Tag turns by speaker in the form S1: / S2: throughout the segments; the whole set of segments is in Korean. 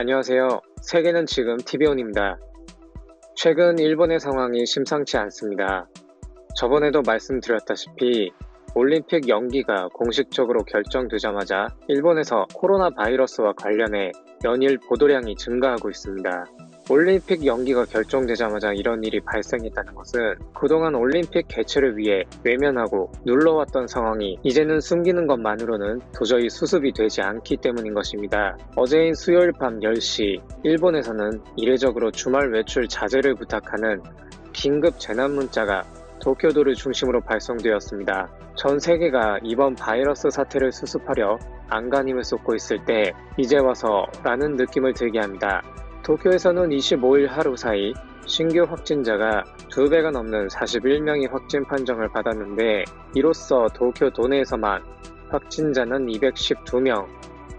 S1: 안녕하세요. 세계는 지금 TV온입니다. 최근 일본의 상황이 심상치 않습니다. 저번에도 말씀드렸다시피 올림픽 연기가 공식적으로 결정되자마자 일본에서 코로나 바이러스와 관련해 연일 보도량이 증가하고 있습니다. 올림픽 연기가 결정되자마자 이런 일이 발생했다는 것은 그동안 올림픽 개최를 위해 외면하고 눌러왔던 상황이 이제는 숨기는 것만으로는 도저히 수습이 되지 않기 때문인 것입니다. 어제인 수요일 밤 10시 일본에서는 이례적으로 주말 외출 자제를 부탁하는 긴급 재난 문자가 도쿄도를 중심으로 발송되었습니다. 전 세계가 이번 바이러스 사태를 수습하려 안간힘을 쏟고 있을 때 이제 와서 라는 느낌을 들게 합니다. 도쿄에서는 25일 하루 사이 신규 확진자가 2배가 넘는 41명이 확진 판정을 받았는데 이로써 도쿄 도내에서만 확진자는 212명,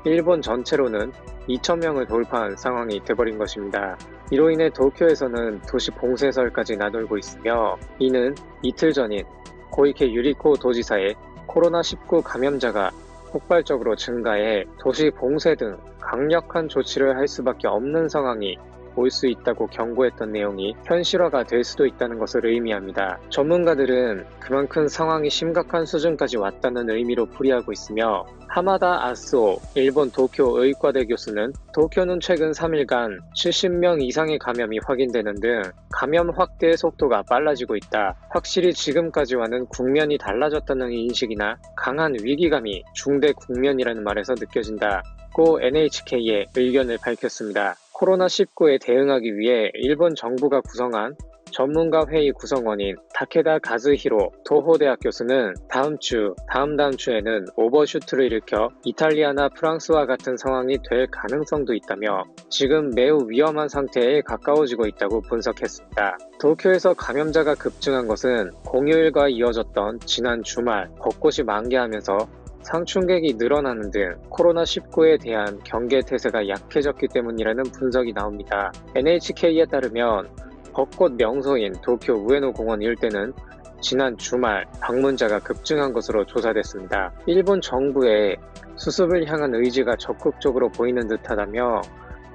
S1: 일본 전체로는 2,000명을 돌파한 상황이 돼버린 것입니다. 이로 인해 도쿄에서는 도시 봉쇄설까지 나돌고 있으며 이는 이틀 전인 고이케 유리코 도지사의 코로나19 감염자가 폭발적으로 증가해 도시 봉쇄 등 강력한 조치를 할 수밖에 없는 상황이 올 수 있다고 경고했던 내용이 현실화가 될 수도 있다는 것을 의미합니다. 전문가들은 그만큼 상황이 심각한 수준까지 왔다는 의미로 풀이하고 있으며 하마다 아스오 일본 도쿄 의과대 교수는 도쿄는 최근 3일간 70명 이상의 감염이 확인되는 등 감염 확대의 속도가 빨라지고 있다. 확실히 지금까지와는 국면이 달라졌다는 인식이나 강한 위기감이 중대 국면이라는 말에서 느껴진다. 고 NHK에 의견을 밝혔습니다. 코로나19에 대응하기 위해 일본 정부가 구성한 전문가 회의 구성원인 타케다 가즈히로 도호대학 교수는 다음 주에는 오버슈트를 일으켜 이탈리아나 프랑스와 같은 상황이 될 가능성도 있다며 지금 매우 위험한 상태에 가까워지고 있다고 분석했습니다. 도쿄에서 감염자가 급증한 것은 공휴일과 이어졌던 지난 주말 벚꽃이 만개하면서 상충객이 늘어나는 등 코로나19에 대한 경계 태세가 약해졌기 때문이라는 분석이 나옵니다. NHK에 따르면 벚꽃 명소인 도쿄 우에노 공원 일대는 지난 주말 방문자가 급증한 것으로 조사됐습니다. 일본 정부의 수습을 향한 의지가 적극적으로 보이는 듯하다며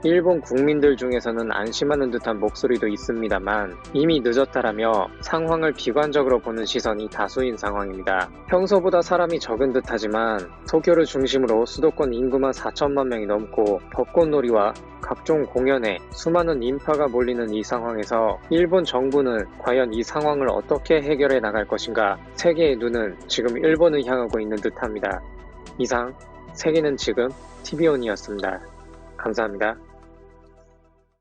S1: 일본 국민들 중에서는 안심하는 듯한 목소리도 있습니다만 이미 늦었다라며 상황을 비관적으로 보는 시선이 다수인 상황입니다. 평소보다 사람이 적은 듯하지만 도쿄를 중심으로 수도권 인구만 4천만 명이 넘고 벚꽃놀이와 각종 공연에 수많은 인파가 몰리는 이 상황에서 일본 정부는 과연 이 상황을 어떻게 해결해 나갈 것인가, 세계의 눈은 지금 일본을 향하고 있는 듯합니다. 이상 세계는 지금 TV온이었습니다. 감사합니다.